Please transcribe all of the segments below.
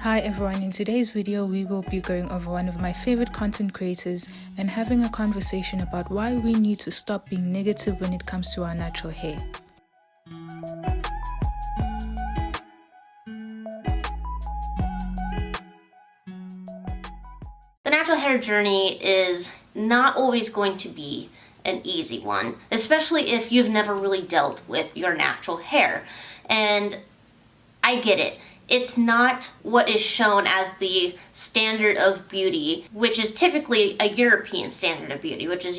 Hi everyone, in today's video we will be going over one of my favorite content creators and having a conversation about why we need to stop being negative when it comes to our natural hair. The natural hair journey is not always going to be an easy one, especially if you've never really dealt with your natural hair. And I get it. It's not what is shown as the standard of beauty, which is typically a European standard of beauty, which is,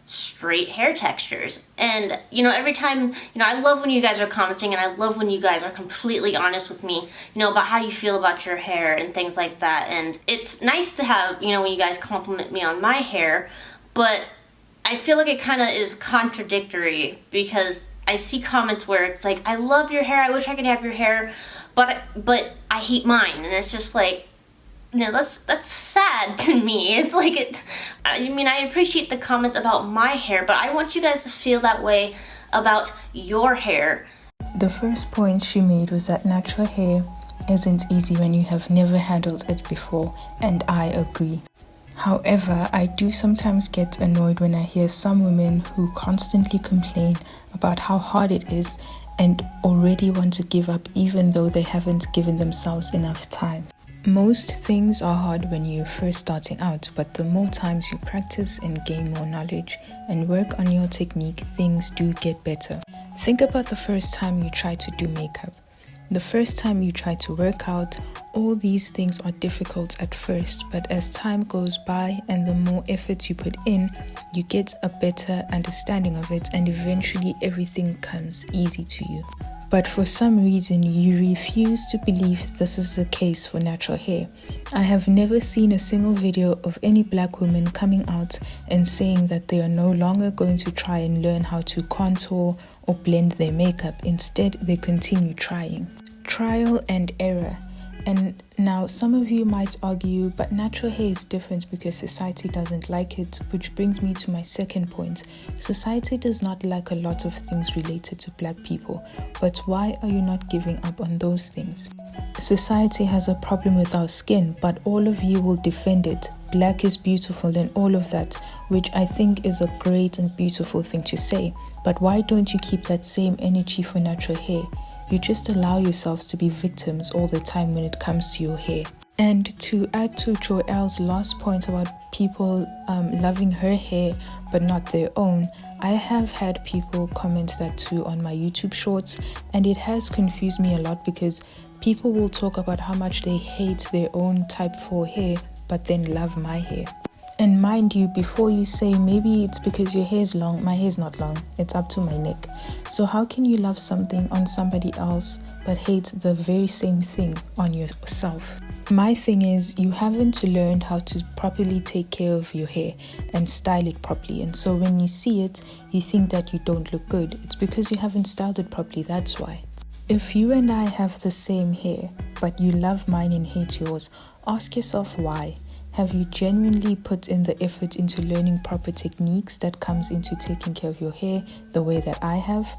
straight hair textures. And, every time, I love when you guys are commenting, and I love when you guys are completely honest with me, about how you feel about your hair and things like that. And it's nice to have, when you guys compliment me on my hair, but I feel like it kind of is contradictory because I see comments where it's like, I love your hair, I wish I could have your hair, but I hate mine. And it's just like, that's sad to me. It's like, I appreciate the comments about my hair, but I want you guys to feel that way about your hair. The first point she made was that natural hair isn't easy when you have never handled it before, and I agree. However, I do sometimes get annoyed when I hear some women who constantly complain about how hard it is and already want to give up even though they haven't given themselves enough time. Most things are hard when you're first starting out, but the more times you practice and gain more knowledge and work on your technique, things do get better. Think about the first time you try to do makeup. The first time you try to work out, all these things are difficult at first, but as time goes by and the more effort you put in, you get a better understanding of it and eventually everything comes easy to you. But for some reason, you refuse to believe this is the case for natural hair. I have never seen a single video of any black woman coming out and saying that they are no longer going to try and learn how to contour or blend their makeup. Instead, they continue trying. Trial and error. And now some of you might argue, but natural hair is different because society doesn't like it, which brings me to my second point. Society does not like a lot of things related to black people, but why are you not giving up on those things? Society has a problem with our skin, but all of you will defend it. Black is beautiful and all of that, which I think is a great and beautiful thing to say. But why don't you keep that same energy for natural hair? You just allow yourselves to be victims all the time when it comes to your hair. And to add to Joelle's last point about people loving her hair but not their own, I have had people comment that too on my YouTube shorts, and it has confused me a lot because people will talk about how much they hate their own type 4 hair but then love my hair. And mind you, before you say maybe it's because your hair is long, my hair is not long, it's up to my neck. So how can you love something on somebody else but hate the very same thing on yourself? My thing is, you haven't learned how to properly take care of your hair and style it properly. And so when you see it, you think that you don't look good. It's because you haven't styled it properly, that's why. If you and I have the same hair, but you love mine and hate yours, ask yourself why. Have you genuinely put in the effort into learning proper techniques that comes into taking care of your hair the way that I have?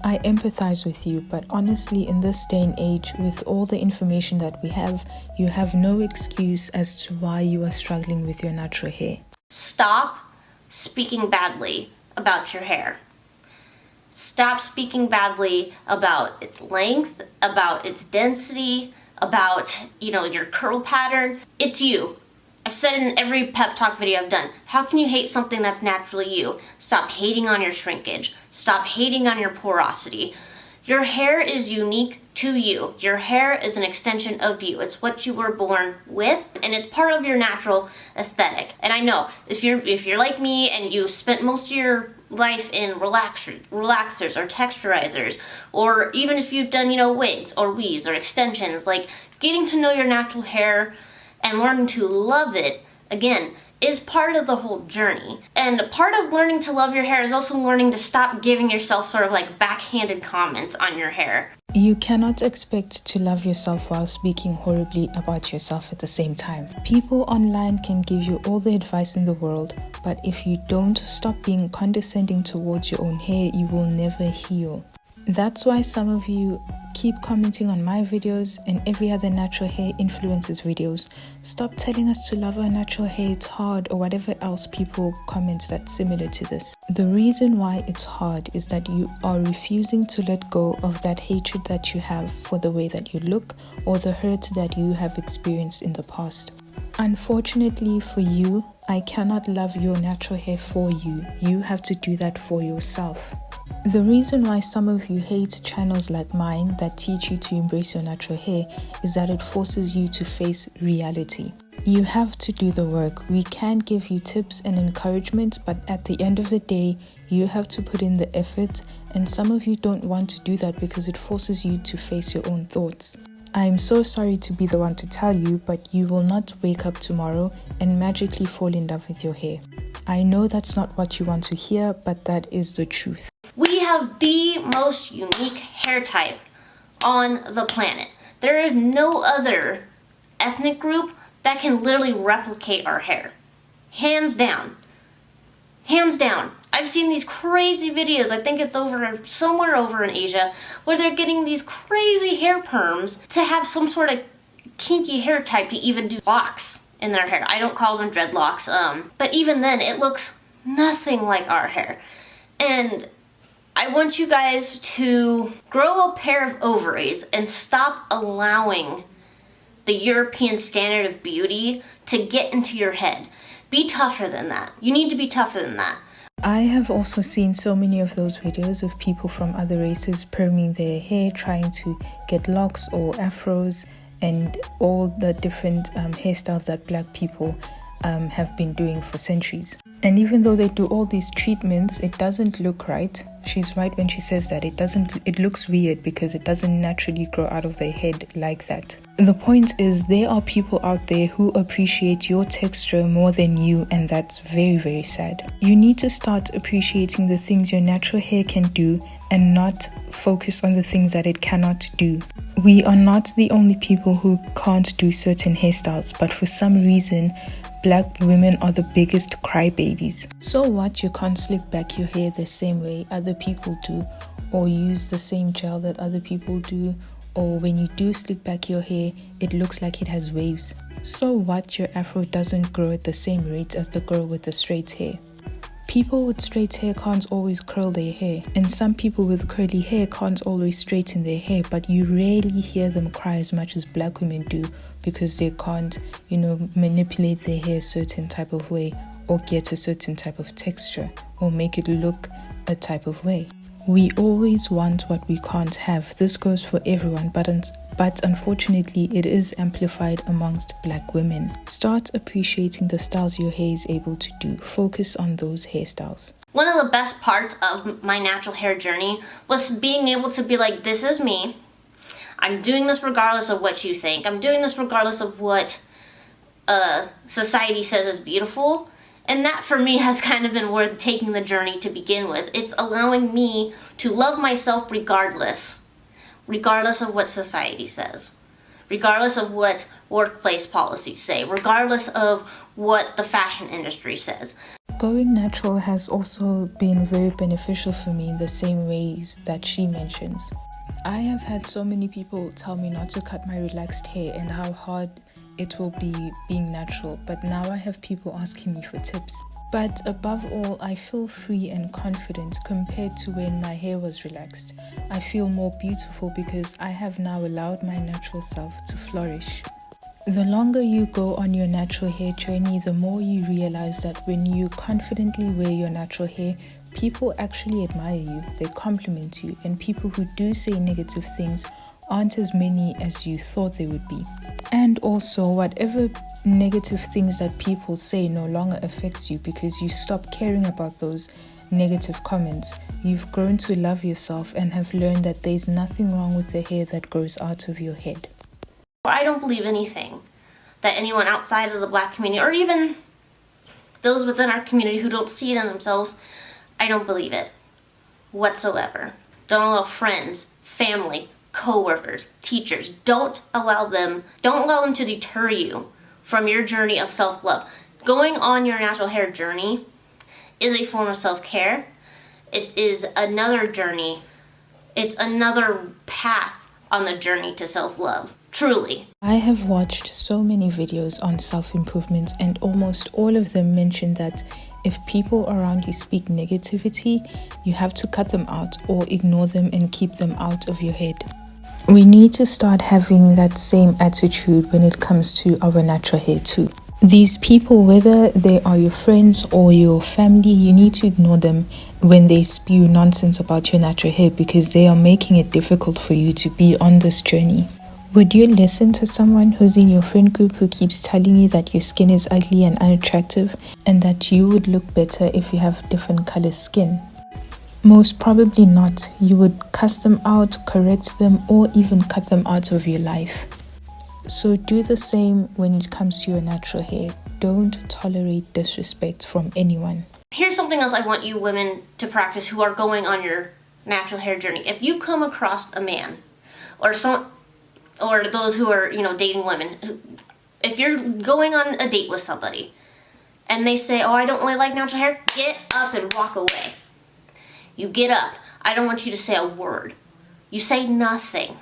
I empathize with you, but honestly, in this day and age, with all the information that we have, you have no excuse as to why you are struggling with your natural hair. Stop speaking badly about your hair. Stop speaking badly about its length, about its density, about, your curl pattern. It's you. I've said it in every pep talk video I've done. How can you hate something that's naturally you? Stop hating on your shrinkage. Stop hating on your porosity. Your hair is unique to you. Your hair is an extension of you. It's what you were born with, and it's part of your natural aesthetic. And I know, if you're like me and you spent most of your life in relaxers or texturizers, or even if you've done, wigs or weaves or extensions, like getting to know your natural hair and learning to love it, again, is part of the whole journey. And part of learning to love your hair is also learning to stop giving yourself sort of like backhanded comments on your hair. You cannot expect to love yourself while speaking horribly about yourself at the same time. People online can give you all the advice in the world, but if you don't stop being condescending towards your own hair, you will never heal. That's why some of you keep commenting on my videos and every other natural hair influencers videos. Stop telling us to love our natural hair, it's hard, or whatever else people comment that's similar to this. The reason why it's hard is that you are refusing to let go of that hatred that you have for the way that you look or the hurt that you have experienced in the past. Unfortunately for you, I cannot love your natural hair for you. You have to do that for yourself. The reason why some of you hate channels like mine that teach you to embrace your natural hair is that it forces you to face reality. You have to do the work. We can give you tips and encouragement, but at the end of the day, you have to put in the effort, and some of you don't want to do that because it forces you to face your own thoughts. I am so sorry to be the one to tell you, but you will not wake up tomorrow and magically fall in love with your hair. I know that's not what you want to hear, but that is the truth. We have the most unique hair type on the planet. There is no other ethnic group that can literally replicate our hair. Hands down. Hands down. I've seen these crazy videos, I think it's somewhere over in Asia, where they're getting these crazy hair perms to have some sort of kinky hair type to even do locks in their hair. I don't call them dreadlocks, but even then it looks nothing like our hair. And I want you guys to grow a pair of ovaries and stop allowing the European standard of beauty to get into your head. Be tougher than that. You need to be tougher than that. I have also seen so many of those videos of people from other races perming their hair, trying to get locks or afros and all the different hairstyles that black people have been doing for centuries. And even though they do all these treatments, it doesn't look right. She's right when she says that it looks weird because it doesn't naturally grow out of their head like that. The point is, there are people out there who appreciate your texture more than you, and that's very, very sad. You need to start appreciating the things your natural hair can do and not focus on the things that it cannot do. We are not the only people who can't do certain hairstyles, but for some reason, black women are the biggest crybabies. So what, you can't slick back your hair the same way other people do, or use the same gel that other people do, or when you do slick back your hair, it looks like it has waves. So what, your afro doesn't grow at the same rate as the girl with the straight hair. People with straight hair can't always curl their hair, and some people with curly hair can't always straighten their hair, but you rarely hear them cry as much as black women do because they can't, manipulate their hair a certain type of way or get a certain type of texture or make it look a type of way. We always want what we can't have. This goes for everyone, but unfortunately it is amplified amongst black women. Start appreciating the styles your hair is able to do. Focus on those hairstyles. One of the best parts of my natural hair journey was being able to be like, this is me. I'm doing this regardless of what you think. I'm doing this regardless of what society says is beautiful. And that for me has kind of been worth taking the journey to begin with. It's allowing me to love myself regardless of what society says, regardless of what workplace policies say, regardless of what the fashion industry says. Going natural has also been very beneficial for me in the same ways that she mentions. I have had so many people tell me not to cut my relaxed hair and how hard it will be being natural, but now I have people asking me for tips. But above all, I feel free and confident compared to when my hair was relaxed. I feel more beautiful because I have now allowed my natural self to flourish. The longer you go on your natural hair journey, the more you realize that when you confidently wear your natural hair, people actually admire you, they compliment you, and people who do say negative things aren't as many as you thought they would be. And also, whatever negative things that people say no longer affects you because you stop caring about those negative comments. You've grown to love yourself and have learned that there's nothing wrong with the hair that grows out of your head. I don't believe anything that anyone outside of the black community, or even those within our community who don't see it in themselves, I don't believe it whatsoever. Don't allow friends, family, co-workers, teachers, don't allow them to deter you from your journey of self-love. Going on your natural hair journey is a form of self-care. It is another journey It's another path on the journey to self-love. Truly. I have watched so many videos on self-improvement, and almost all of them mention that if people around you speak negativity, you have to cut them out or ignore them and keep them out of your head. We need to start having that same attitude when it comes to our natural hair too. These people, whether they are your friends or your family, you need to ignore them when they spew nonsense about your natural hair, because they are making it difficult for you to be on this journey. Would you listen to someone who's in your friend group who keeps telling you that your skin is ugly and unattractive and that you would look better if you have different color skin? Most probably not. You would cuss them out, correct them, or even cut them out of your life. So do the same when it comes to your natural hair. Don't tolerate disrespect from anyone. Here's something else I want you women to practice who are going on your natural hair journey. If you come across a man or those who are, dating women, if you're going on a date with somebody and they say, "Oh, I don't really like natural hair," get up and walk away. You get up. I don't want you to say a word. You say nothing.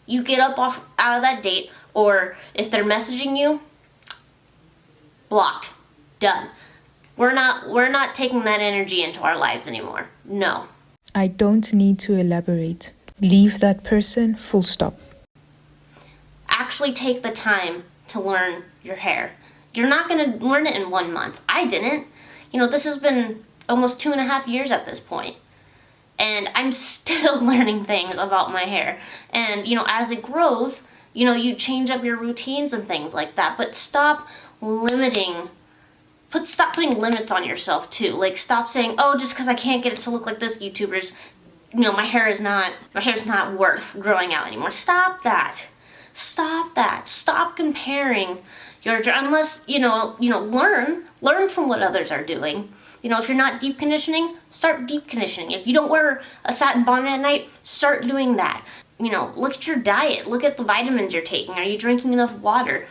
You get up out of that date, or if they're messaging you, blocked. Done. We're not taking that energy into our lives anymore. No. I don't need to elaborate. Leave that person, full stop. Actually take the time to learn your hair. You're not going to learn it in 1 month. I didn't. This has been almost 2.5 years at this point. And I'm still learning things about my hair. And, as it grows, you change up your routines and things like that. But stop putting limits on yourself too. Like, stop saying, "Oh, just because I can't get it to look like this, YouTubers, my hair's not worth growing out anymore." Stop that. Stop comparing unless, learn from what others are doing. If you're not deep conditioning, start deep conditioning. If you don't wear a satin bonnet at night, start doing that. Look at your diet. Look at the vitamins you're taking. Are you drinking enough water?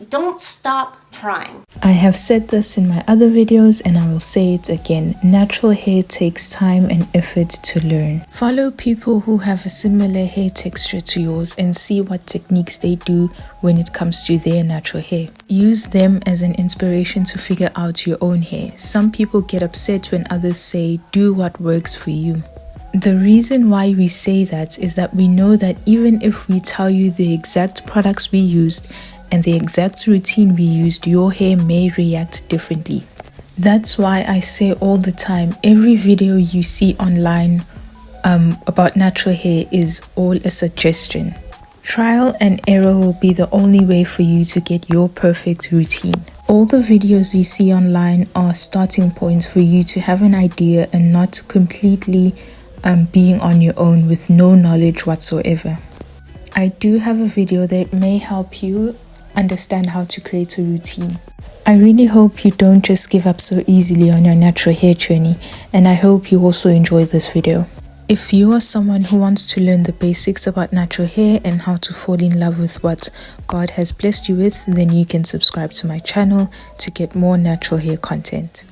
Don't stop trying. I have said this in my other videos and I will say it again. Natural hair takes time and effort to learn. Follow people who have a similar hair texture to yours and see what techniques they do when it comes to their natural hair. Use them as an inspiration to figure out your own hair. Some people get upset when others say, "Do what works for you." The reason why we say that is that we know that even if we tell you the exact products we used and the exact routine we used, your hair may react differently. That's why I say all the time, every video you see online about natural hair is all a suggestion. Trial and error will be the only way for you to get your perfect routine. All the videos you see online are starting points for you to have an idea and not completely being on your own with no knowledge whatsoever. I do have a video that may help you understand how to create a routine. I really hope you don't just give up so easily on your natural hair journey, and I hope you also enjoy this video. If you are someone who wants to learn the basics about natural hair and how to fall in love with what God has blessed you with, then you can subscribe to my channel to get more natural hair content.